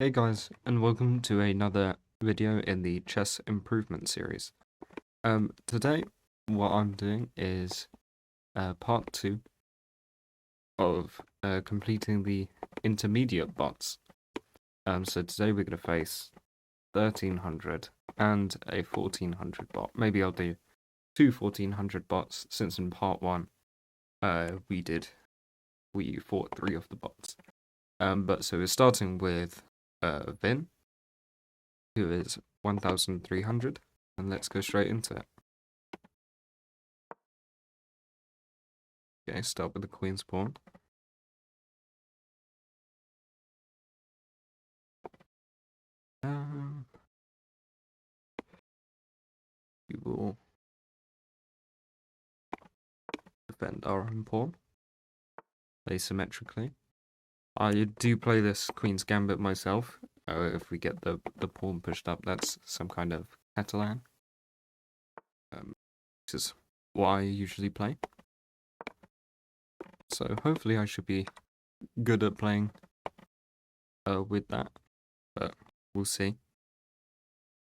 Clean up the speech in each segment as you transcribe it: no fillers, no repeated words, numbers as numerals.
Hey guys, and welcome to another video in the chess improvement series. Today what I'm doing is part 2 of completing the intermediate bots. So today we're going to face 1300 and a 1400 bot. Maybe I'll do two 1400 bots, since in part 1 we fought 3 of the bots. But so we're starting with Vin, who is 1300, and let's go straight into it. Okay, start with the queen's pawn. We will defend our own pawn asymmetrically. I do play this queen's gambit myself. If we get the pawn pushed up, that's some kind of Catalan. This is what I usually play. So hopefully I should be good at playing with that, but we'll see.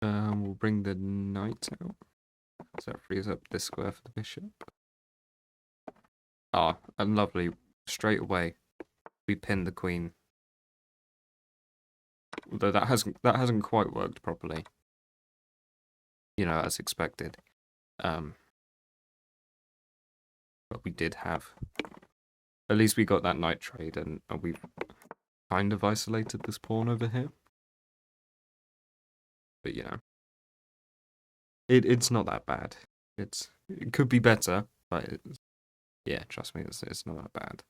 We'll bring the knight out, so that frees up this square for the bishop. Ah, and lovely. Straight away, we pin the queen. Although that hasn't quite worked properly. You know, as expected. But we did have. At least we got that knight trade, and we've kind of isolated this pawn over here. But you know, it's not that bad. It could be better, but yeah, trust me, it's not that bad.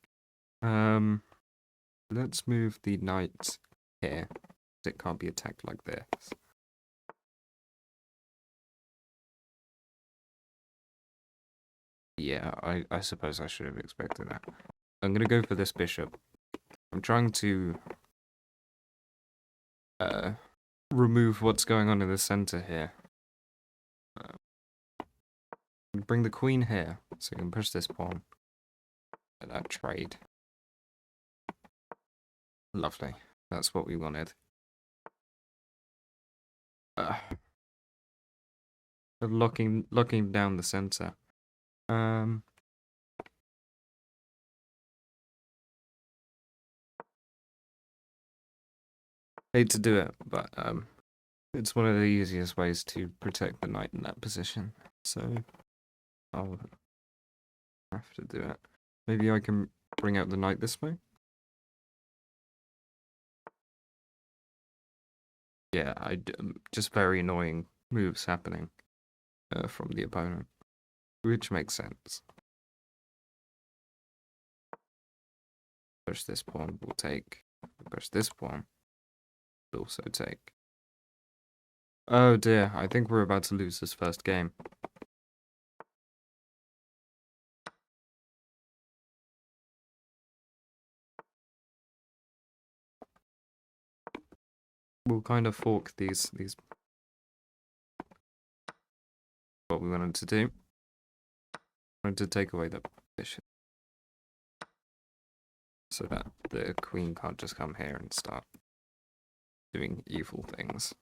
Let's move the knight here. It can't be attacked like this. Yeah, I suppose I should have expected that. I'm gonna go for this bishop. I'm trying to remove what's going on in the center here. Bring the queen here, so we can push this pawn. Get that trade. Lovely. That's what we wanted. Locking down the center. Hate to do it, but it's one of the easiest ways to protect the knight in that position. So I'll have to do it. Maybe I can bring out the knight this way. Yeah, just very annoying moves happening from the opponent, which makes sense. Push this pawn, we'll take. Push this pawn, we'll also take. Oh dear, I think we're about to lose this first game. We'll kind of fork these. What we wanted to do. We wanted to take away the bishop, so that the queen can't just come here and start doing evil things.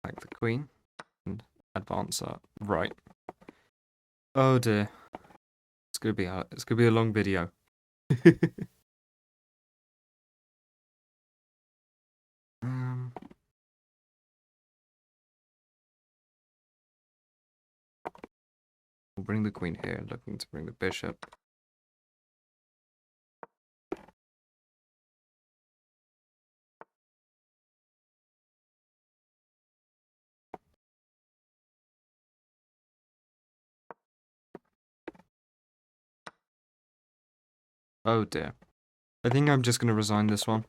Like the queen and advance our right. Oh dear, it's gonna be a long video. We'll bring the queen here, looking to bring the bishop. Oh dear. I think I'm just going to resign this one.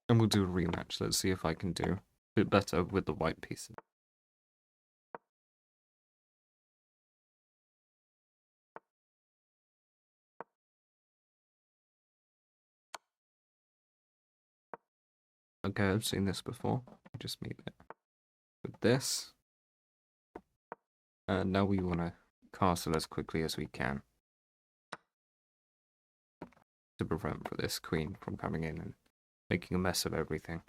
And we'll do a rematch. Let's see if I can do a bit better with the white pieces. Okay, I've seen this before. Just meet it with this. And now we want to castle as quickly as we can to prevent for this queen from coming in and making a mess of everything.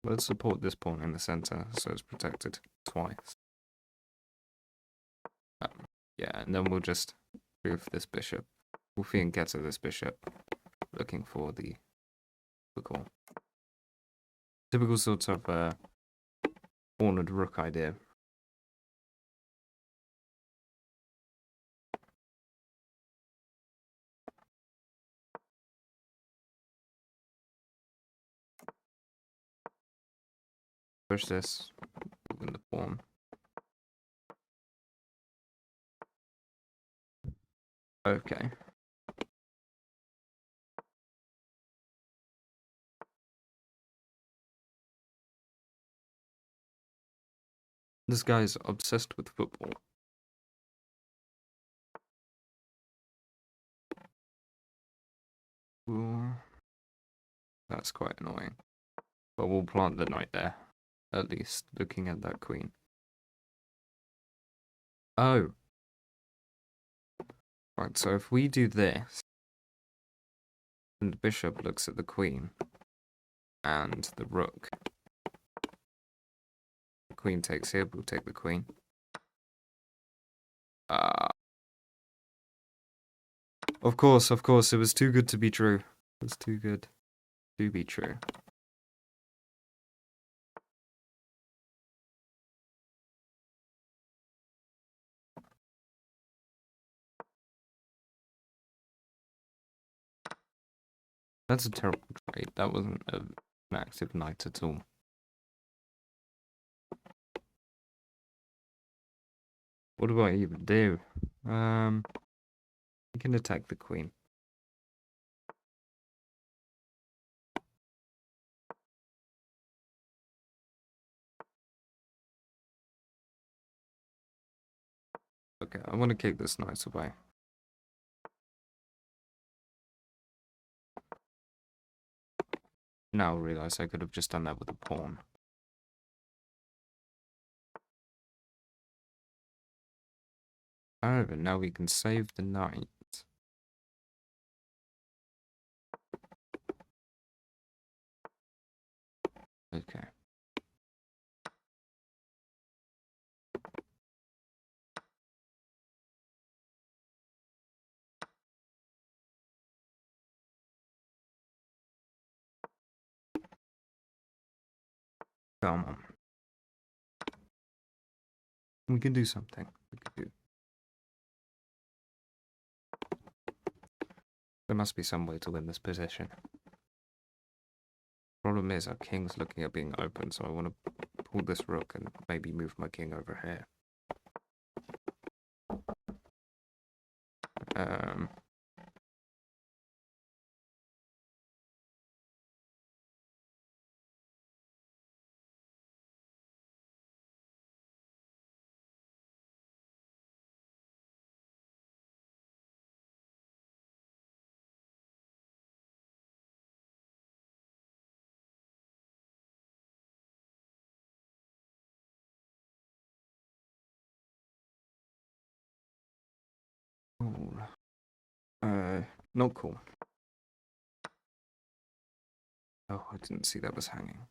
Let's support this pawn in the center so it's protected twice. Yeah, and then we'll just move this bishop. We'll and get to this bishop, looking for the typical sort of cornered rook idea. Push this, in the pawn. Okay. This guy's obsessed with football. Ooh. That's quite annoying. But we'll plant the knight there, at least, looking at that queen. Oh. Right, so if we do this, and the bishop looks at the queen, and the rook, the queen takes here, we'll take the queen. Of course, it was too good to be true. It was too good to be true. That's a terrible trade. That wasn't an active knight at all. What do I even do? We can attack the queen. Okay, I want to kick this knight away. Now I realize I could have just done that with a pawn. However, now we can save the knight. Okay. Come on. We can do something. There must be some way to win this position. Problem is, our king's looking at being open, so I want to pull this rook and maybe move my king over here. Not cool. Oh, I didn't see that was hanging.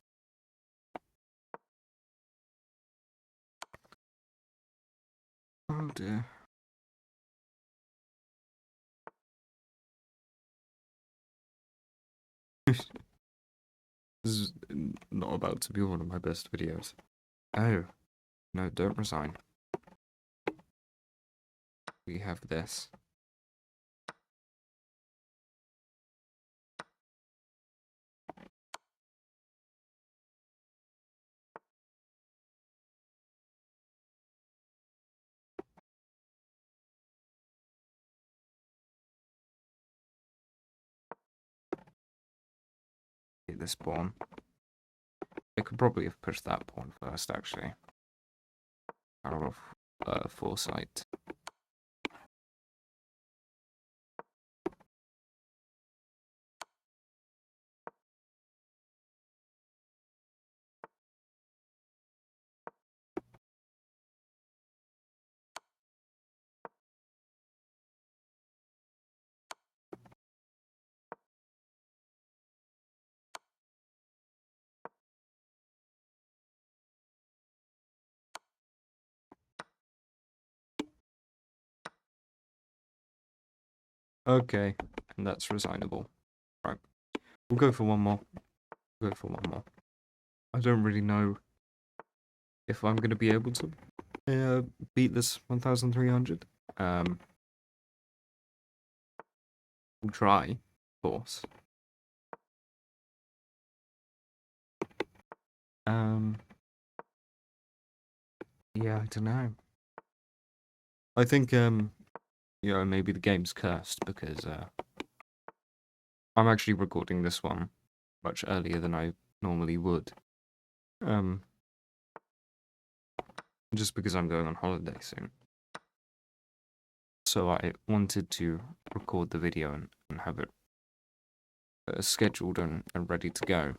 Oh dear. This is not about to be one of my best videos. Oh, no, don't resign. We have this. Get this pawn. I could probably have pushed that pawn first, actually. Out of foresight. Okay, and that's resignable. Right, we'll go for one more. We'll go for one more. I don't really know if I'm going to be able to beat this 1,300. We'll try, of course. Yeah, I don't know. I think, maybe the game's cursed because, I'm actually recording this one much earlier than I normally would. Just because I'm going on holiday soon. So I wanted to record the video and have it scheduled and ready to go.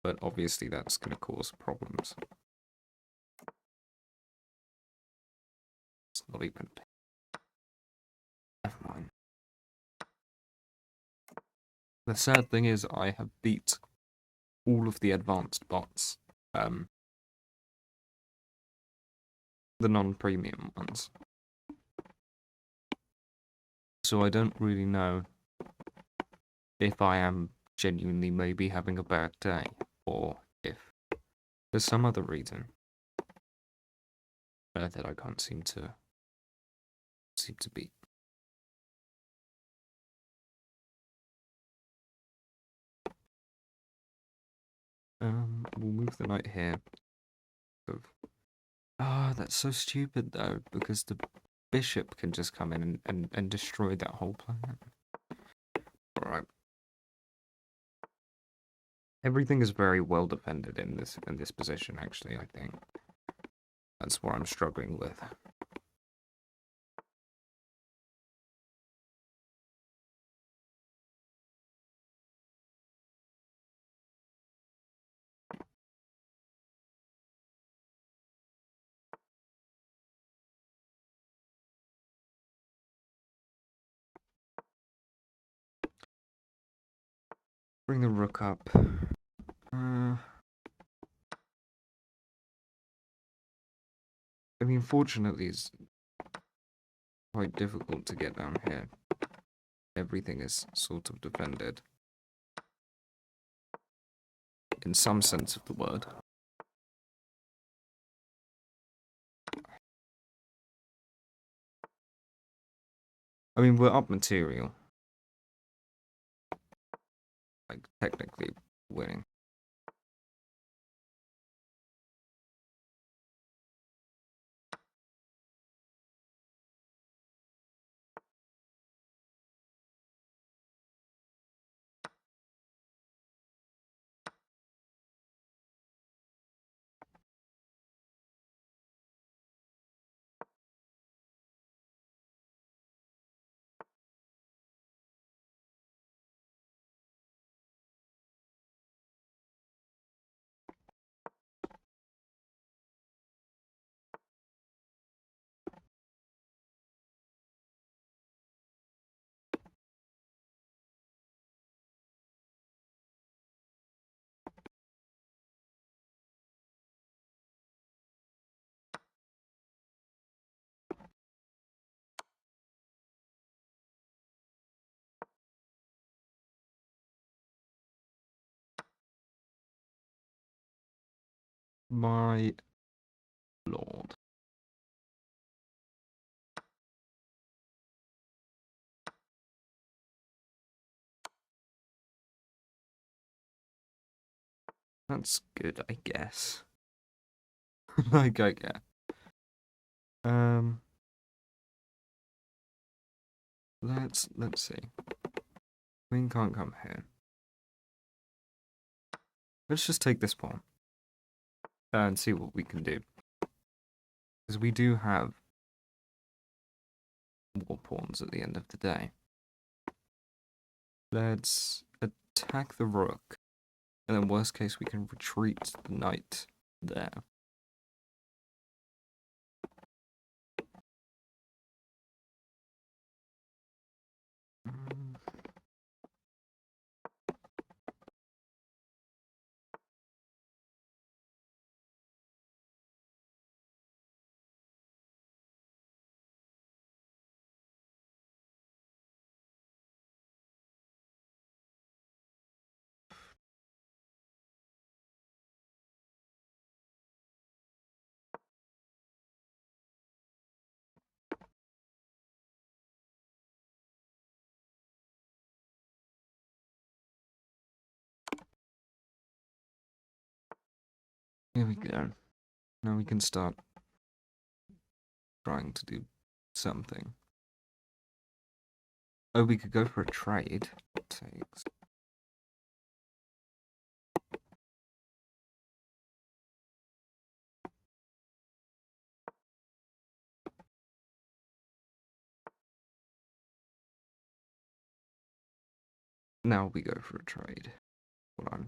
But obviously that's going to cause problems. It's not even... Never mind. The sad thing is I have beat all of the advanced bots. The non-premium ones. So I don't really know if I am genuinely maybe having a bad day, or if there's some other reason that I can't seem to beat. We'll move the knight here. That's so stupid though, because the bishop can just come in and destroy that whole planet. Alright. Everything is very well defended in this position, actually, I think. That's what I'm struggling with. Bring the rook up. I mean, fortunately, it's quite difficult to get down here. Everything is sort of defended. In some sense of the word. I mean, we're up material. Like, technically winning. My lord. That's good, I guess. Like, I guess. Let's see. Queen can't come here. Let's just take this pawn. And see what we can do. Because we do have more pawns at the end of the day. Let's attack the rook. And then worst case we can retreat the knight there. Here we go. Now we can start trying to do something. Oh, we could go for a trade. Takes. Now we go for a trade. Hold on.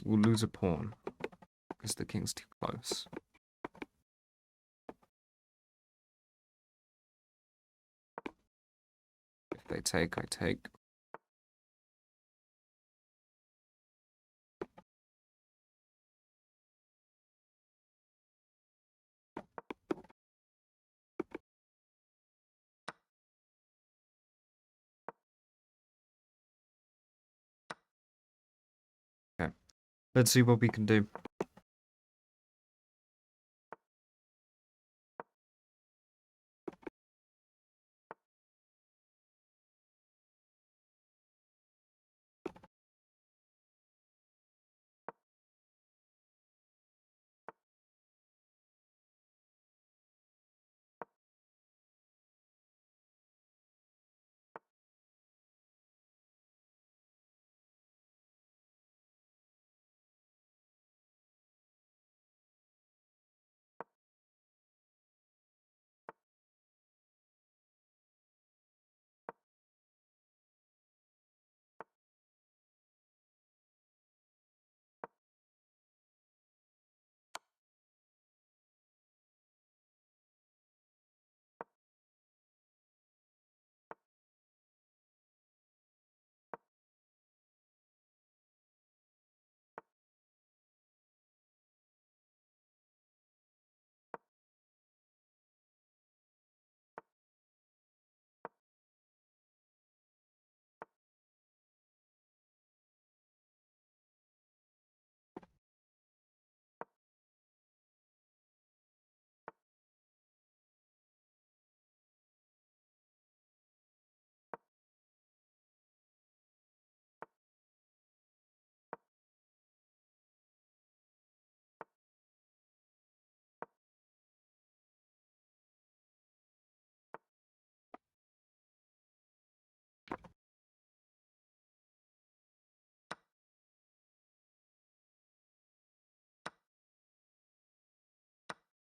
We'll lose a pawn because the king's too close. If they take, I take. Okay. Let's see what we can do.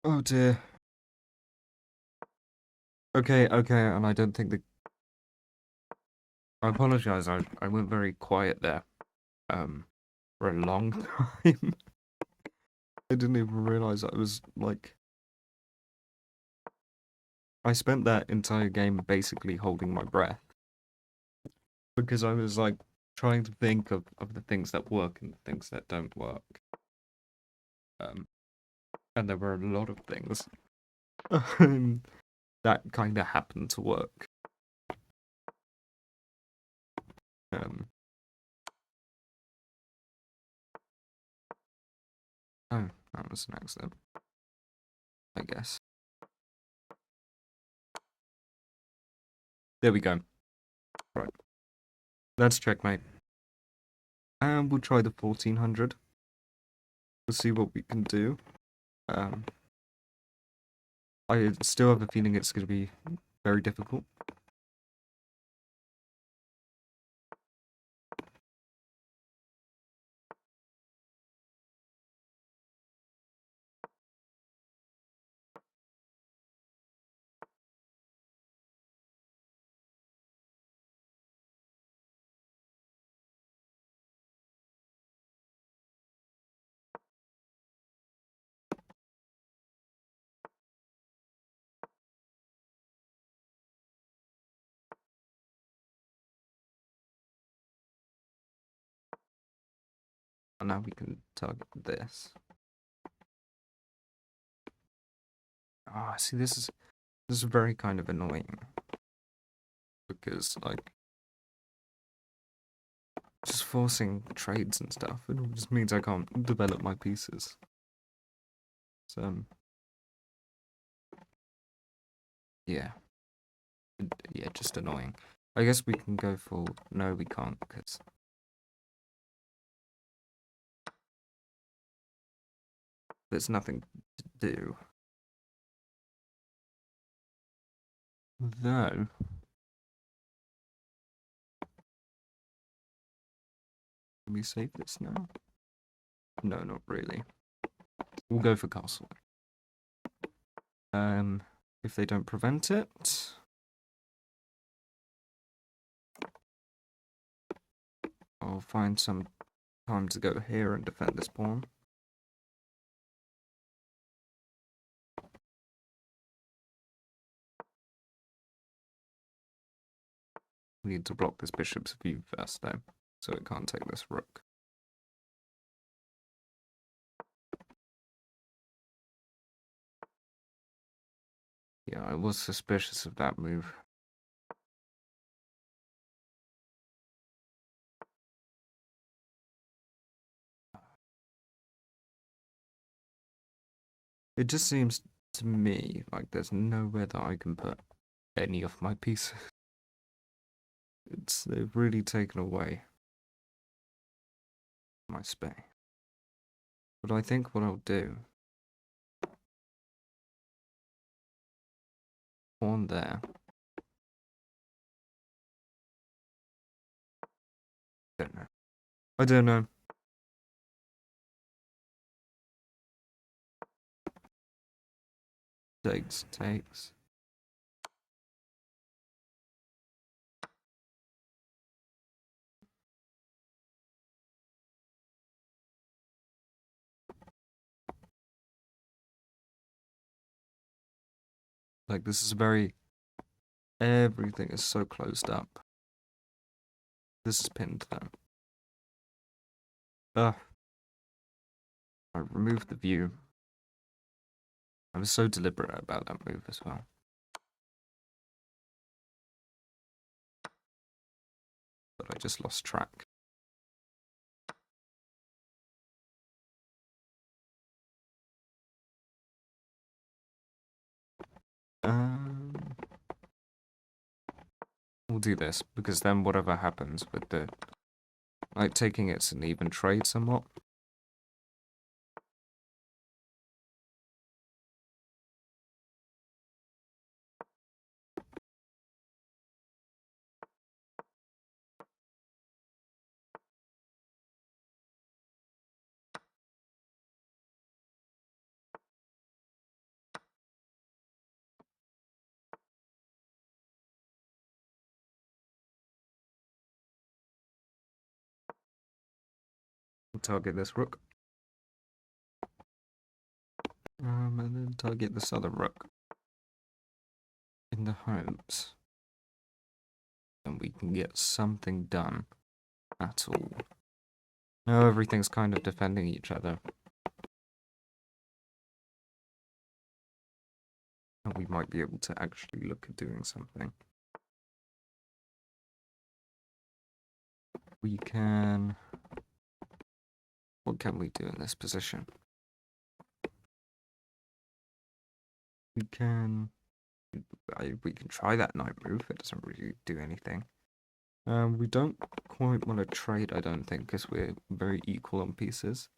Oh dear. Okay, and I don't think the... I apologize, I went very quiet there. For a long time. I didn't even realize I was, like... I spent that entire game basically holding my breath. Because I was, like, trying to think of the things that work and the things that don't work. And there were a lot of things that kind of happened to work. Oh, that was an accident, I guess. There we go. Right. Let's checkmate. And we'll try the 1400. We'll see what we can do. I still have a feeling it's going to be very difficult. And now we can target this. Ah, see, this is very kind of annoying. Because, like, just forcing trades and stuff, it just means I can't develop my pieces. So, yeah. Yeah, just annoying. I guess we can go for... No, we can't, because... there's nothing to do. Though, can we save this now? No, not really. We'll go for castle. If they don't prevent it, I'll find some time to go here and defend this pawn. We need to block this bishop's view first, though, so it can't take this rook. Yeah, I was suspicious of that move. It just seems to me like there's nowhere that I can put any of my pieces. They've really taken away my space. But I think what I'll do, pawn there. I don't know. Takes. Like, this is everything is so closed up. This is pinned though. I removed the view. I was so deliberate about that move as well. But I just lost track. We'll do this, because then whatever happens with the... Like, taking it's an even trade somewhat. We'll target this rook. And then target this other rook. In the hopes. And we can get something done. At all. Now everything's kind of defending each other. And we might be able to actually look at doing something. We can... What can we do in this position? We can try that knight move. It doesn't really do anything. We don't quite want to trade, I don't think, because we're very equal on pieces.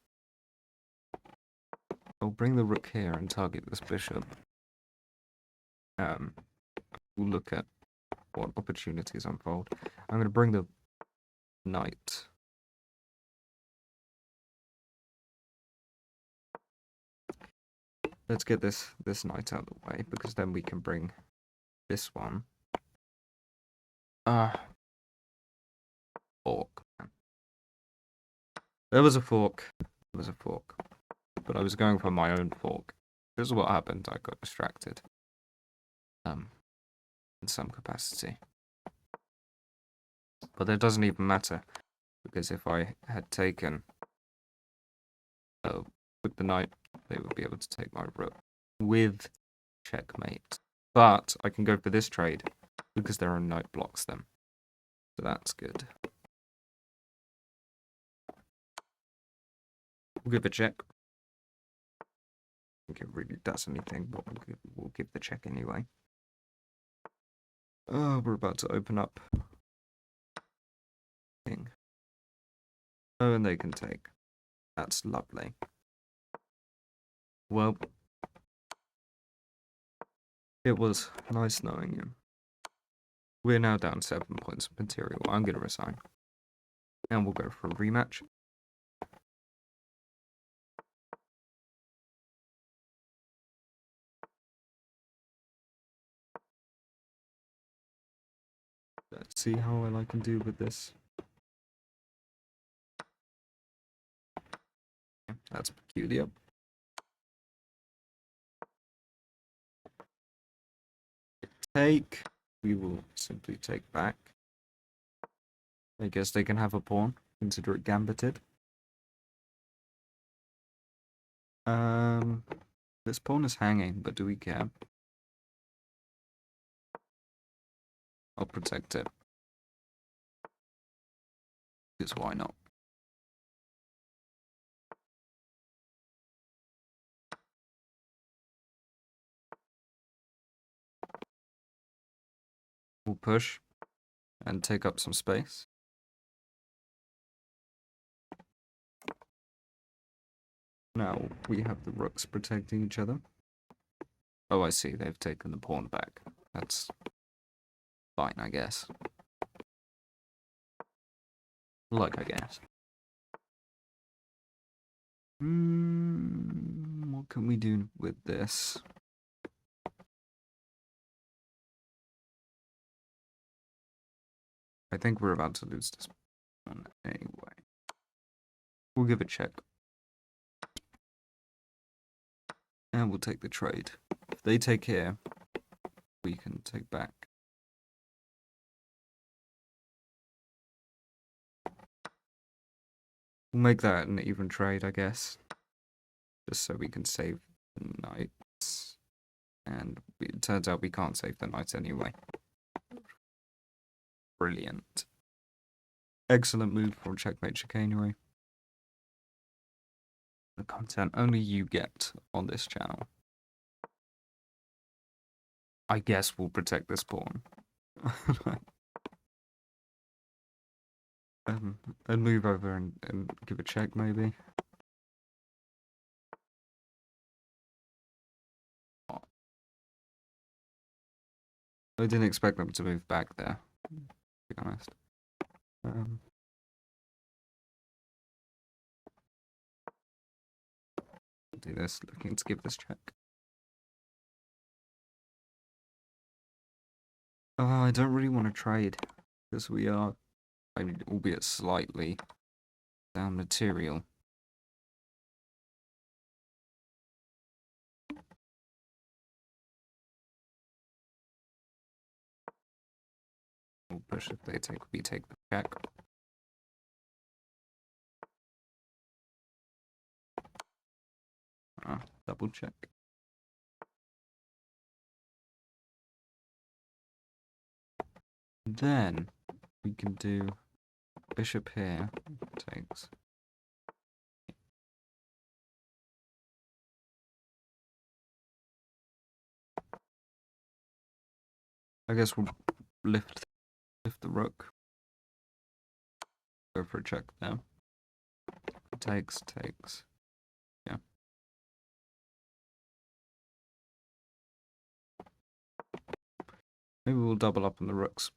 I'll bring the rook here and target this bishop. We'll look at what opportunities unfold. I'm going to bring the knight. Let's get this knight out of the way, because then we can bring this one. Fork. There was a fork. There was a fork. But I was going for my own fork. This is what happened. I got distracted. In some capacity. But it doesn't even matter. Because if I had taken... with the knight, they would be able to take my rook. With checkmate. But I can go for this trade. Because their own knight blocks them. So that's good. We'll give a check. I think it really does anything, but we'll give the check anyway. Oh, we're about to open up. Thing. Oh, and they can take. That's lovely. Well, it was nice knowing you. We're now down 7 points of material. I'm going to resign. And we'll go for a rematch. Let's see how well I can do with this. That's peculiar. Take. We will simply take back. I guess they can have a pawn. Consider it gambited. This pawn is hanging, but do we care? I'll protect it. Because why not? We'll push and take up some space. Now we have the rooks protecting each other. Oh, I see. They've taken the pawn back. That's fine, I guess. Like, I guess. What can we do with this? I think we're about to lose this one anyway. We'll give it a check. And we'll take the trade. If they take here, we can take back. We'll make that an even trade, I guess. Just so we can save the knights. And it turns out we can't save the knights anyway. Brilliant. Excellent move from Checkmate Chicanery. The content only you get on this channel. I guess we'll protect this pawn. And move over and give a check, maybe. I didn't expect them to move back there, to be honest. Do this, looking to give this check. I don't really want to trade, because we are, I mean, albeit slightly, down material. We'll push if they take, we take the check. Double check. Then we can do bishop here, takes. I guess we'll lift the rook. Go for a check there. Takes. Yeah. Maybe we'll double up on the rooks.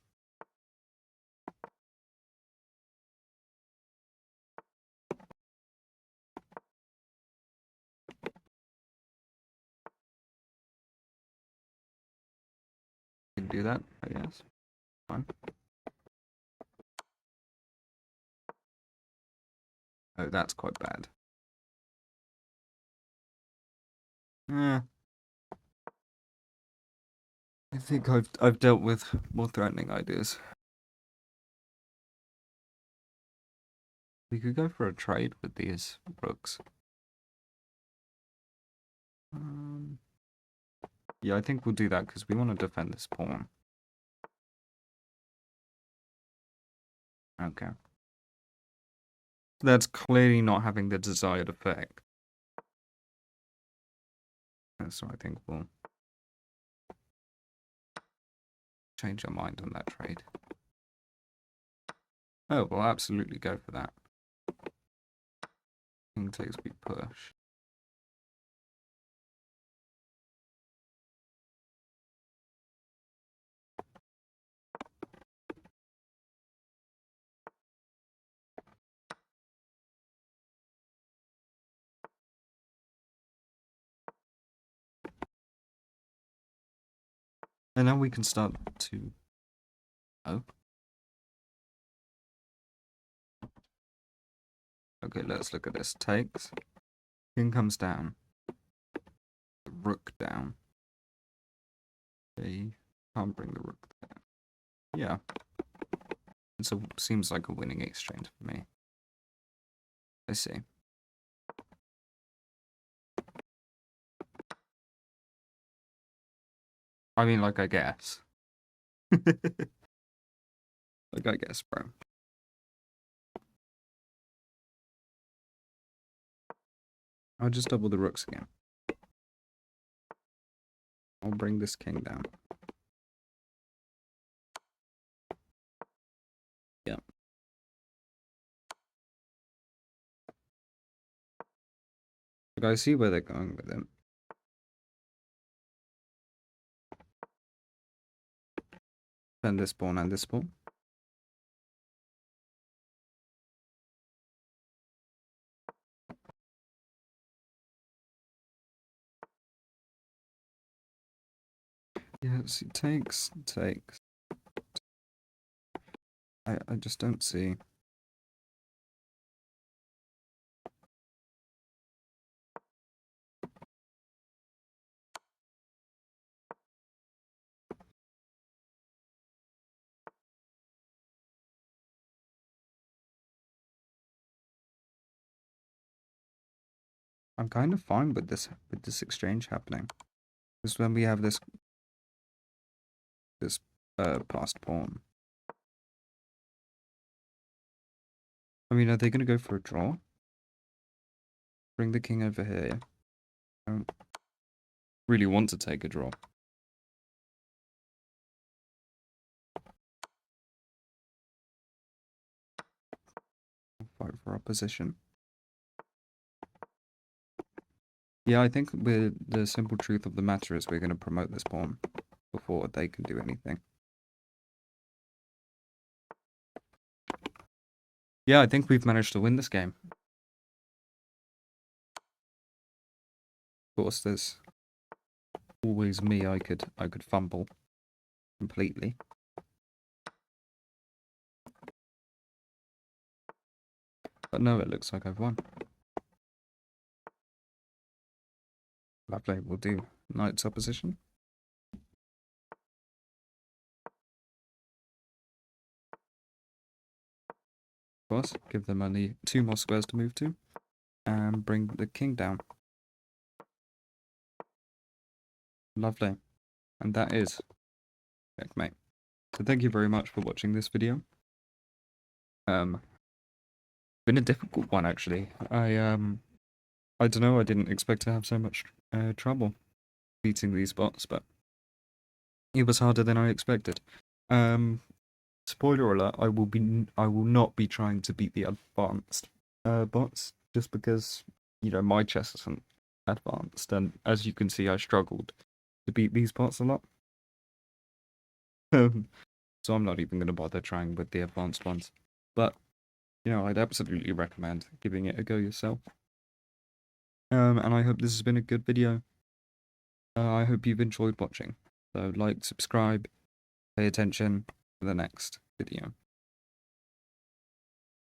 Can do that, I guess. Fine. Oh, that's quite bad. Yeah. I think I've dealt with more threatening ideas. We could go for a trade with these rooks. Yeah, I think we'll do that because we want to defend this pawn. Okay. That's clearly not having the desired effect. So I think we'll change our mind on that trade. Oh, we'll absolutely go for that. King takes, we push. And now we can start to... Oh. Okay, let's look at this. Takes. King comes down. Rook down. Okay. Can't bring the rook down. Yeah. It seems like a winning exchange for me. I see. I mean, like, I guess. Like, I guess, bro. I'll just double the rooks again. I'll bring this king down. Yeah. Like, I see where they're going with it. Then this pawn and this pawn. Yes, it takes. I just don't see. I'm kind of fine with this exchange happening. Because when we have this passed pawn. I mean, are they going to go for a draw? Bring the king over here. I don't really want to take a draw. Fight for opposition. Yeah, I think the simple truth of the matter is we're going to promote this pawn before they can do anything. Yeah, I think we've managed to win this game. Of course, there's always me. I could fumble completely. But no, it looks like I've won. Lovely, we'll do knight's opposition. Of course, give them only 2 more squares to move to. And bring the king down. Lovely. And that is checkmate. So thank you very much for watching this video. Been a difficult one actually. I don't know, I didn't expect to have so much trouble beating these bots, but it was harder than I expected. Spoiler alert, I will not be trying to beat the advanced bots, just because, you know, my chess isn't advanced, and as you can see, I struggled to beat these bots a lot. So I'm not even going to bother trying with the advanced ones. But, you know, I'd absolutely recommend giving it a go yourself. And I hope this has been a good video. I hope you've enjoyed watching. So like, subscribe, pay attention for the next video.